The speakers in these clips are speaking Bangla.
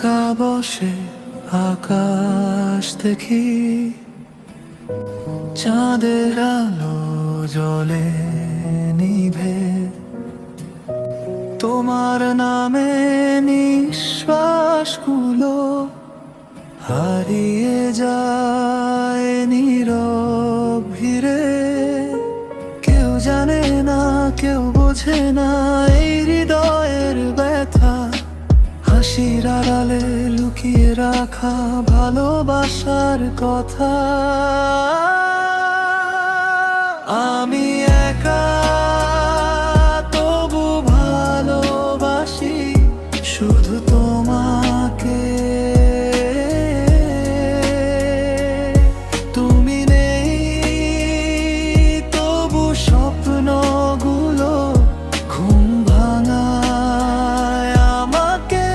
একা বসে আকাশ দেখি, চাঁদের আলো জলে নিভে, তোমার নামে নিঃশ্বাসগুলো হারিয়ে যায় নীরব ভিড়ে। কেউ জানে না, কেউ বোঝে না এই হৃদয়ের ব্যথা, হাসির আড়ালে লুকিয়ে রাখা ভালোবাসার কথা। আমি একা তবু ভালোবাসি শুধু তোমাকে। তুমি নেই তবু স্বপ্নগুলো ঘুম ভাঙায় আমাকে।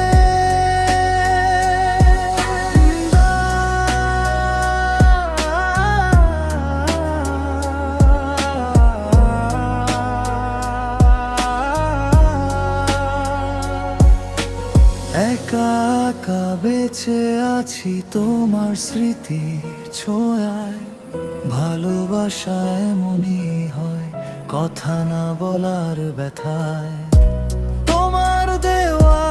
একা একা বেঁচে আছি তোমার স্মৃতির ছোঁয়ায়, ভালোবাসা এমনই হয় কথা না বলার ব্যথায়। তোমার দেওয়া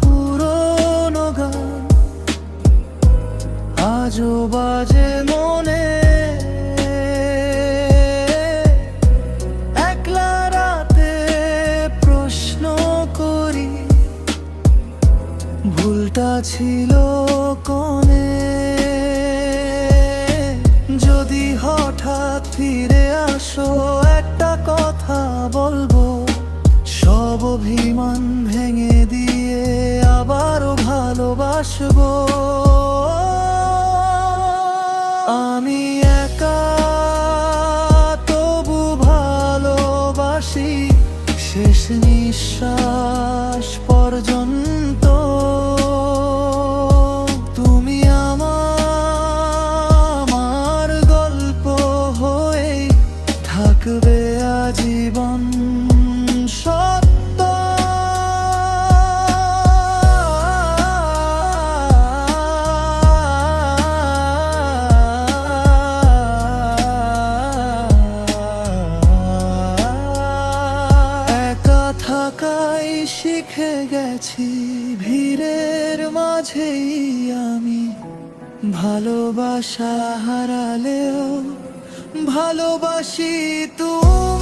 পুরনো গান আজও বাজে মনে, একলা রাতে প্রশ্ন করি ভুলটা ছিল কোনে। যদি হঠাৎ ফিরে আসো একটা কথা বলবো, সব অভিমান ভেঙে দিয়ে আবারও ভালোবাসবো। আমি একা তবু ভালোবাসি শেষ নিঃশ্বাস পর্যন্ত। তুমি আমার গল্প হয়ে থাকবে আজীবন সত্য। একা থাকাই শিখে গেছি, ভিড়ের মাঝেই আমি ভালোবাসা হারালেও ভালোবাসি তুমি।